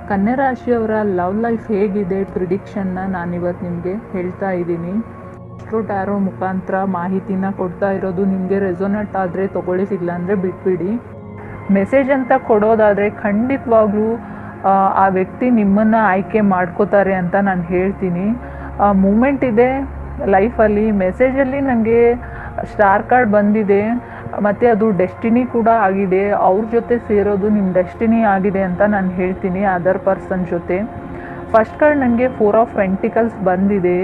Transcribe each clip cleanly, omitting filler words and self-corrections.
ಕನ್ಯಾ ರಾಶಿಯವರ love life ಹೇಗಿದೆ ಪ್ರಿಡಿಕ್ಷನ್ನ ನಾನಿವತ್ತು ನಿಮಗೆ ಹೇಳ್ತಾ ಇದ್ದೀನಿ. ಟ್ಯಾರೋ ಮುಖಾಂತರ ಮಾಹಿತಿನ ಕೊಡ್ತಾ ಇರೋದು. ನಿಮಗೆ ರೆಸೊನೇಟ್ ಆದರೆ ತೊಗೊಳ್ಳಿ, ಇಲ್ಲಾಂದರೆ ಬಿಟ್ಬಿಡಿ. ಮೆಸೇಜ್ ಅಂತ ಕೊಡೋದಾದರೆ ಖಂಡಿತವಾಗ್ಲೂ ಆ ವ್ಯಕ್ತಿ ನಿಮ್ಮನ್ನು ಆಯ್ಕೆ ಮಾಡ್ಕೋತಾರೆ ಅಂತ ನಾನು ಹೇಳ್ತೀನಿ. ಮೂಮೆಂಟ್ ಇದೆ ಲೈಫಲ್ಲಿ. ಮೆಸೇಜಲ್ಲಿ ನನಗೆ ಸ್ಟಾರ್ ಕಾರ್ಡ್ ಬಂದಿದೆ ಮತ್ತು ಅದು ಡೆಸ್ಟಿನಿ ಕೂಡ ಆಗಿದೆ. ಅವ್ರ ಜೊತೆ ಸೇರೋದು ನಿಮ್ಮ ಡೆಸ್ಟಿನಿ ಆಗಿದೆ ಅಂತ ನಾನು ಹೇಳ್ತೀನಿ, ಅದರ್ ಪರ್ಸನ್ ಜೊತೆ. ಫಸ್ಟ್ ಕಾರ್ಡ್ ನನಗೆ 4 ಆಫ್ ಪೆಂಟಿಕಲ್ಸ್ ಬಂದಿದೆ.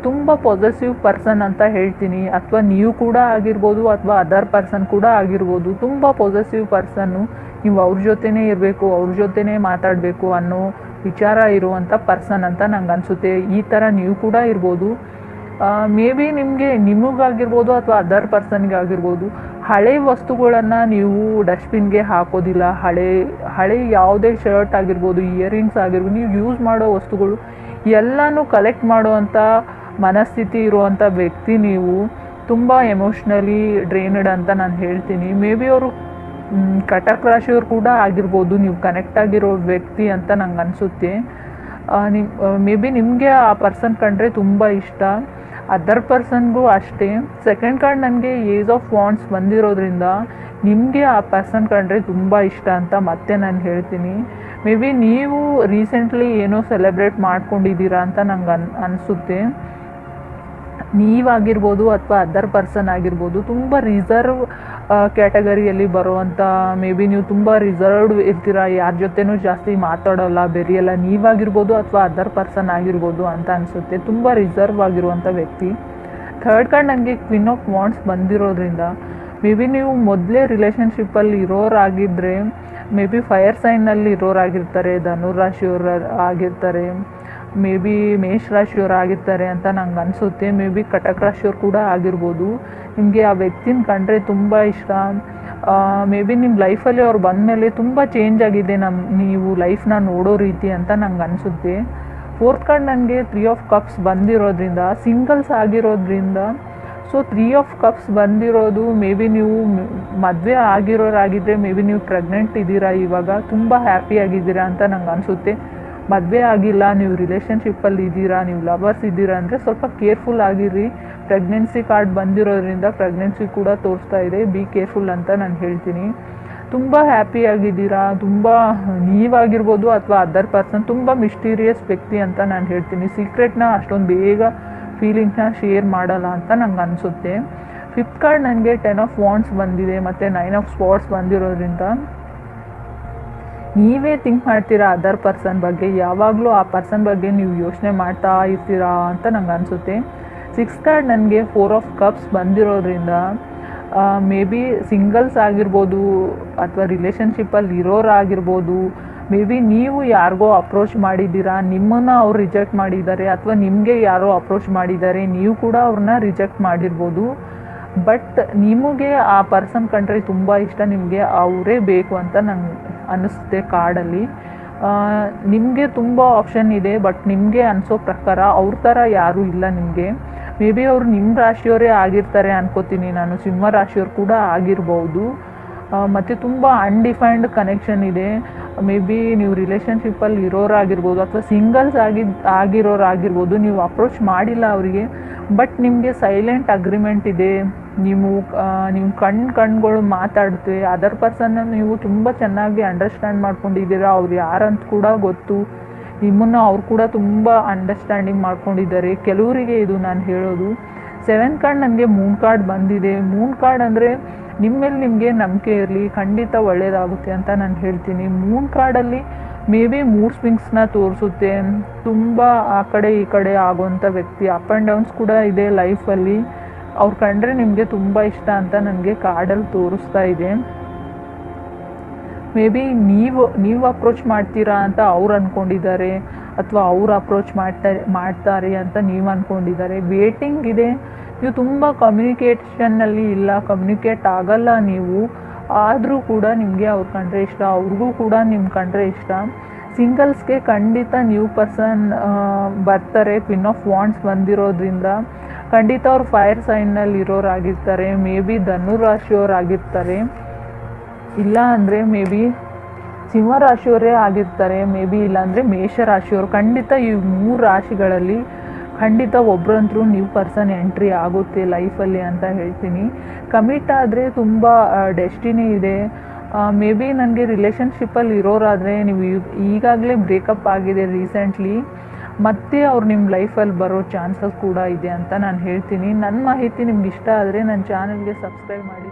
ತುಂಬ ಪಾಸಿಟಿವ್ ಪರ್ಸನ್ ಅಂತ ಹೇಳ್ತೀನಿ, ಅಥವಾ ನೀವು ಕೂಡ ಆಗಿರ್ಬೋದು ಅಥವಾ ಅದರ್ ಪರ್ಸನ್ ಕೂಡ ಆಗಿರ್ಬೋದು. ತುಂಬ ಪಾಸಿಟಿವ್ ಪರ್ಸನ್ನು, ನೀವು ಅವ್ರ ಜೊತೆನೇ ಇರಬೇಕು, ಅವ್ರ ಜೊತೆನೇ ಮಾತಾಡಬೇಕು ಅನ್ನೋ ವಿಚಾರ ಇರುವಂಥ ಪರ್ಸನ್ ಅಂತ ನಂಗೆ ಅನಿಸುತ್ತೆ. ಈ ಥರ ನೀವು ಕೂಡ ಇರ್ಬೋದು. ಮೇ ಬಿ ನಿಮಗಾಗಿರ್ಬೋದು ಅಥವಾ ಅದರ್ ಪರ್ಸನ್ಗಾಗಿರ್ಬೋದು. ಹಳೆ ವಸ್ತುಗಳನ್ನು ನೀವು ಡಸ್ಟ್ಬಿನ್ಗೆ ಹಾಕೋದಿಲ್ಲ. ಹಳೆ ಯಾವುದೇ ಶರ್ಟ್ ಆಗಿರ್ಬೋದು, ಇಯರಿಂಗ್ಸ್ ಆಗಿರ್ಬೋದು, ನೀವು ಯೂಸ್ ಮಾಡೋ ವಸ್ತುಗಳು ಎಲ್ಲನೂ ಕಲೆಕ್ಟ್ ಮಾಡುವಂಥ ಮನಸ್ಥಿತಿ ಇರುವಂಥ ವ್ಯಕ್ತಿ ನೀವು. ತುಂಬ ಎಮೋಷ್ನಲಿ ಡ್ರೈನ್ಡ್ ಅಂತ ನಾನು ಹೇಳ್ತೀನಿ. ಮೇ ಬಿ ಅವರು ಕಟಕ್ ರಾಶಿಯವ್ರು ಕೂಡ ಆಗಿರ್ಬೋದು, ನೀವು ಕನೆಕ್ಟ್ ಆಗಿರೋ ವ್ಯಕ್ತಿ ಅಂತ ನಂಗೆ ಅನಿಸುತ್ತೆ. ಮೇ ಬಿ ನಿಮಗೆ ಆ ಪರ್ಸನ್ ಕಂಡ್ರೆ ತುಂಬ ಇಷ್ಟ, ಅದರ್ ಪರ್ಸನ್ಗೂ ಅಷ್ಟೇ. ಸೆಕೆಂಡ್ ಕಾರ್ಡ್ ನನಗೆ ಏಜ್ ಆಫ್ ವಾಂಡ್ಸ್ ಬಂದಿರೋದ್ರಿಂದ ನಿಮಗೆ ಆ ಪರ್ಸನ್ ಕಂಡ್ರೆ ತುಂಬ ಇಷ್ಟ ಅಂತ ಮತ್ತೆ ನಾನು ಹೇಳ್ತೀನಿ. ಮೇ ಬಿ ನೀವು ರೀಸೆಂಟ್ಲಿ ಏನೋ ಸೆಲೆಬ್ರೇಟ್ ಮಾಡ್ಕೊಂಡಿದ್ದೀರಾ ಅಂತ ನಂಗೆ ಅನಿಸುತ್ತೆ. ನೀವಾಗಿರ್ಬೋದು ಅಥವಾ ಅದರ್ ಪರ್ಸನ್ ಆಗಿರ್ಬೋದು, ತುಂಬ ರಿಸರ್ವ್ ಕ್ಯಾಟಗರಿಯಲ್ಲಿ ಬರುವಂಥ, ಮೇ ಬಿ ನೀವು ತುಂಬ ರಿಸರ್ವ್ಡ್ ಇರ್ತೀರ, ಯಾರ ಜೊತೆನೂ ಜಾಸ್ತಿ ಮಾತಾಡೋಲ್ಲ, ಬೆರೆಯಲ್ಲ. ನೀವಾಗಿರ್ಬೋದು ಅಥವಾ ಅದರ್ ಪರ್ಸನ್ ಆಗಿರ್ಬೋದು ಅಂತ ಅನಿಸುತ್ತೆ. ತುಂಬ ರಿಸರ್ವ್ ಆಗಿರುವಂಥ ವ್ಯಕ್ತಿ. ಥರ್ಡ್ ಕಾರ್ಡ್ ನನಗೆ ಕ್ವೀನ್ ಆಫ್ ವಾಂಡ್ಸ್ ಬಂದಿರೋದ್ರಿಂದ ಮೇ ಬಿ ನೀವು ಮೊದಲೇ ರಿಲೇಷನ್ಶಿಪ್ಪಲ್ಲಿ ಇರೋರಾಗಿದ್ದರೆ, ಮೇ ಬಿ ಫೈರ್ ಸೈನ್ನಲ್ಲಿ ಇರೋರಾಗಿರ್ತಾರೆ, ಧನುರಾಶಿಯವರು ಆಗಿರ್ತಾರೆ, ಮೇ ಬಿ ಮೇಷ ರಾಶಿಯವರು ಆಗಿರ್ತಾರೆ ಅಂತ ನಂಗೆ ಅನಿಸುತ್ತೆ. ಮೇ ಬಿ ಕಟಕ್ ರಾಶಿಯವ್ರು ಕೂಡ ಆಗಿರ್ಬೋದು. ನಿಮಗೆ ಆ ವ್ಯಕ್ತಿನ ಕಂಡ್ರೆ ತುಂಬ ಇಷ್ಟ. ಮೇ ಬಿ ನಿಮ್ಮ ಲೈಫಲ್ಲಿ ಅವ್ರು ಬಂದಮೇಲೆ ತುಂಬ ಚೇಂಜ್ ಆಗಿದೆ ನೀವು ಲೈಫ್ನ ನೋಡೋ ರೀತಿ ಅಂತ ನಂಗೆ ಅನಿಸುತ್ತೆ. ಫೋರ್ತ್ ಕಾರ್ಡ್ ನನಗೆ 3 ಆಫ್ ಕಪ್ಸ್ ಬಂದಿರೋದ್ರಿಂದ, ಸಿಂಗಲ್ಸ್ ಆಗಿರೋದ್ರಿಂದ, ಸೊ 3 ಆಫ್ ಕಪ್ಸ್ ಬಂದಿರೋದು, ಮೇ ಬಿ ನೀವು ಮದುವೆ ಆಗಿರೋರಾಗಿದ್ದರೆ, ಮೇ ಬಿ ನೀವು ಪ್ರೆಗ್ನೆಂಟ್ ಇದ್ದೀರಾ, ಇವಾಗ ತುಂಬ ಹ್ಯಾಪಿಯಾಗಿದ್ದೀರಾ ಅಂತ ನಂಗೆ ಅನಿಸುತ್ತೆ. ಮದುವೆ ಆಗಿಲ್ಲ, ನೀವು ರಿಲೇಷನ್ಶಿಪ್ಪಲ್ಲಿ ಇದ್ದೀರಾ, ನೀವು ಲವರ್ಸ್ ಇದ್ದೀರಾ ಅಂದರೆ ಸ್ವಲ್ಪ ಕೇರ್ಫುಲ್ ಆಗಿರಿ. ಪ್ರೆಗ್ನೆನ್ಸಿ ಕಾರ್ಡ್ ಬಂದಿರೋದ್ರಿಂದ ಪ್ರೆಗ್ನೆನ್ಸಿ ಕೂಡ ತೋರಿಸ್ತಾ ಇದೆ, ಬಿ ಕೇರ್ಫುಲ್ ಅಂತ ನಾನು ಹೇಳ್ತೀನಿ. ತುಂಬ ಹ್ಯಾಪಿಯಾಗಿದ್ದೀರಾ, ತುಂಬ ನೀವಾಗಿರ್ಬೋದು ಅಥವಾ ಅದರ್ ಪರ್ಸನ್ ತುಂಬ ಮಿಸ್ಟೀರಿಯಸ್ ವ್ಯಕ್ತಿ ಅಂತ ನಾನು ಹೇಳ್ತೀನಿ. ಸೀಕ್ರೆಟ್ನ ಅಷ್ಟೊಂದು ಬೇಗ ಫೀಲಿಂಗ್ಸ್ನ ಶೇರ್ ಮಾಡಲ್ಲ ಅಂತ ನಂಗೆ ಅನಿಸುತ್ತೆ. ಫಿಫ್ತ್ ಕಾರ್ಡ್ ನನಗೆ 10 ಆಫ್ ವಾಂಡ್ಸ್ ಬಂದಿದೆ ಮತ್ತು 9 ಆಫ್ ಸ್ಪಾಟ್ಸ್ ಬಂದಿರೋದ್ರಿಂದ ನೀವೇ ಥಿಂಕ್ ಮಾಡ್ತೀರಾ ಅದರ್ ಪರ್ಸನ್ ಬಗ್ಗೆ. ಯಾವಾಗಲೂ ಆ ಪರ್ಸನ್ ಬಗ್ಗೆ ನೀವು ಯೋಚನೆ ಮಾಡ್ತಾ ಇರ್ತೀರಾ ಅಂತ ನಂಗೆ ಅನಿಸುತ್ತೆ. 6th ಕಾರ್ಡ್ ನನಗೆ 4 ಆಫ್ ಕಪ್ಸ್ ಬಂದಿರೋದ್ರಿಂದ ಮೇ ಬಿ ಸಿಂಗಲ್ಸ್ ಆಗಿರ್ಬೋದು ಅಥವಾ ರಿಲೇಷನ್ಶಿಪ್ಪಲ್ಲಿ ಇರೋರಾಗಿರ್ಬೋದು. ಮೇ ಬಿ ನೀವು ಯಾರಿಗೋ ಅಪ್ರೋಚ್ ಮಾಡಿದ್ದೀರಾ, ನಿಮ್ಮನ್ನು ಅವ್ರು ರಿಜೆಕ್ಟ್ ಮಾಡಿದ್ದಾರೆ, ಅಥವಾ ನಿಮಗೆ ಯಾರೋ ಅಪ್ರೋಚ್ ಮಾಡಿದ್ದಾರೆ, ನೀವು ಕೂಡ ಅವ್ರನ್ನ ರಿಜೆಕ್ಟ್ ಮಾಡಿರ್ಬೋದು. ಬಟ್ ನಿಮಗೆ ಆ ಪರ್ಸನ್ ಕಂಡ್ರೆ ತುಂಬ ಇಷ್ಟ, ನಿಮಗೆ ಅವರೇ ಬೇಕು ಅಂತ ನಂಗೆ ಅನ್ನಿಸುತ್ತೆ ಕಾರ್ಡಲ್ಲಿ. ನಿಮಗೆ ತುಂಬ ಆಪ್ಷನ್ ಇದೆ, ಬಟ್ ನಿಮಗೆ ಅನಿಸೋ ಪ್ರಕಾರ ಅವ್ರ ಥರ ಯಾರೂ ಇಲ್ಲ ನಿಮಗೆ. ಮೇ ಬಿ ಅವರು ನಿಮ್ಮ ರಾಶಿಯವರೇ ಆಗಿರ್ತಾರೆ ಅನ್ಕೋತೀನಿ ನಾನು, ಸಿಂಹ ರಾಶಿಯವ್ರು ಕೂಡ ಆಗಿರ್ಬೋದು. ಮತ್ತು ತುಂಬ ಅನ್ಡಿಫೈನ್ಡ್ ಕನೆಕ್ಷನ್ ಇದೆ. ಮೇ ಬಿ ನೀವು ರಿಲೇಷನ್ಶಿಪ್ಪಲ್ಲಿ ಇರೋರಾಗಿರ್ಬೋದು ಅಥವಾ ಸಿಂಗಲ್ಸ್ ಆಗಿರೋರಾಗಿರ್ಬೋದು. ನೀವು ಅಪ್ರೋಚ್ ಮಾಡಿಲ್ಲ ಅವರಿಗೆ, ಬಟ್ ನಿಮಗೆ ಸೈಲೆಂಟ್ ಅಗ್ರಿಮೆಂಟ್ ಇದೆ. ನೀವು ಕಣ್ಗಳು ಮಾತಾಡ್ತೇವೆ. ಅದರ್ ಪರ್ಸನ್ನ ನೀವು ತುಂಬ ಚೆನ್ನಾಗಿ ಅಂಡರ್ಸ್ಟ್ಯಾಂಡ್ ಮಾಡ್ಕೊಂಡಿದ್ದೀರಾ, ಅವ್ರು ಯಾರಂತ ಕೂಡ ಗೊತ್ತು. ನಿಮ್ಮನ್ನು ಅವ್ರು ಕೂಡ ತುಂಬ ಅಂಡರ್ಸ್ಟ್ಯಾಂಡಿಂಗ್ ಮಾಡ್ಕೊಂಡಿದ್ದಾರೆ ಕೆಲವರಿಗೆ, ಇದು ನಾನು ಹೇಳೋದು. 7th ಕಾರ್ಡ್ ನನಗೆ ಮೂನ್ ಕಾರ್ಡ್ ಬಂದಿದೆ. ಮೂನ್ ಕಾರ್ಡ್ ಅಂದರೆ ನಿಮ್ಮ ಮೇಲೆ ನಿಮಗೆ ನಂಬಿಕೆ ಇರಲಿ, ಖಂಡಿತ ಒಳ್ಳೆಯದಾಗುತ್ತೆ ಅಂತ ನಾನು ಹೇಳ್ತೀನಿ. ಮೂನ್ ಕಾರ್ಡಲ್ಲಿ ಮೇ ಬಿ ಮೂಡ್ ಸ್ವಿಂಗ್ಸ್ನ ತೋರಿಸುತ್ತೆ. ತುಂಬ ಆ ಕಡೆ ಈ ಕಡೆ ಆಗುವಂಥ ವ್ಯಕ್ತಿ, ಅಪ್ ಆ್ಯಂಡ್ ಡೌನ್ಸ್ ಕೂಡ ಇದೆ ಲೈಫಲ್ಲಿ. ಅವ್ರು ಕಂಡ್ರೆ ನಿಮಗೆ ತುಂಬ ಇಷ್ಟ ಅಂತ ನನಗೆ ಕಾರ್ಡಲ್ಲಿ ತೋರಿಸ್ತಾ ಇದೆ. ಮೇ ಬಿ ನೀವು ಅಪ್ರೋಚ್ ಮಾಡ್ತೀರಾ ಅಂತ ಅವ್ರು ಅಂದ್ಕೊಂಡಿದ್ದಾರೆ, ಅಥವಾ ಅವ್ರು ಅಪ್ರೋಚ್ ಮಾಡ್ತಾರೆ ಅಂತ ನೀವು ಅಂದ್ಕೊಂಡಿದ್ದಾರೆ. ವೇಟಿಂಗ್ ಇದೆ. ನೀವು ತುಂಬ ಕಮ್ಯುನಿಕೇಷನ್ನಲ್ಲಿ ಇಲ್ಲ, ಕಮ್ಯುನಿಕೇಟ್ ಆಗಲ್ಲ ನೀವು. ಆದರೂ ಕೂಡ ನಿಮಗೆ ಅವ್ರು ಕಂಡ್ರೆ ಇಷ್ಟ, ಅವ್ರಿಗೂ ಕೂಡ ನಿಮ್ಮ ಕಂಡ್ರೆ ಇಷ್ಟ. ಸಿಂಗಲ್ಸ್ಗೆ ಖಂಡಿತ ನ್ಯೂ ಪರ್ಸನ್ ಬರ್ತಾರೆ. ಕ್ವೀನ್ ಆಫ್ ವಾಂಡ್ಸ್ ಬಂದಿರೋದ್ರಿಂದ ಖಂಡಿತ ಅವ್ರು ಫೈರ್ ಸೈನ್ನಲ್ಲಿ ಇರೋರಾಗಿರ್ತಾರೆ. ಮೇ ಬಿ ಧನುರಾಶಿಯವರಾಗಿರ್ತಾರೆ, ಇಲ್ಲ ಅಂದರೆ ಮೇ ಬಿ ಸಿಂಹರಾಶಿಯವರೇ ಆಗಿರ್ತಾರೆ ಮೇ ಬಿ, ಇಲ್ಲಾಂದರೆ ಮೇಷರಾಶಿಯವರು. ಖಂಡಿತ ಈ 3 ರಾಶಿಗಳಲ್ಲಿ ಖಂಡಿತ ಒಬ್ಬರಂತರೂ ನ್ಯೂ ಪರ್ಸನ್ ಎಂಟ್ರಿ ಆಗುತ್ತೆ ಲೈಫಲ್ಲಿ ಅಂತ ಹೇಳ್ತೀನಿ. ಕಮಿಟ್ ಆದರೆ ತುಂಬ ಡೆಸ್ಟಿನಿ ಇದೆ. ಮೇ ಬಿ ನನಗೆ ರಿಲೇಷನ್ಶಿಪ್ಪಲ್ಲಿ ಇರೋರಾದರೆ ನೀವು ಈಗಾಗಲೇ ಬ್ರೇಕಪ್ ಆಗಿದೆ ರೀಸೆಂಟ್ಲಿ, ಮತ್ತೆ ಅವ್ರು ನಿಮ್ಮ ಲೈಫಲ್ಲಿ ಬರೋ ಚಾನ್ಸಸ್ ಕೂಡ ಇದೆ ಅಂತ ನಾನು ಹೇಳ್ತೀನಿ. ನನ್ನ ಮಾಹಿತಿ ನಿಮ್ಗೆ ಇಷ್ಟ ಆದರೆ ನನ್ನ ಚಾನಲ್ಗೆ ಸಬ್ಸ್ಕ್ರೈಬ್ ಮಾಡಿ.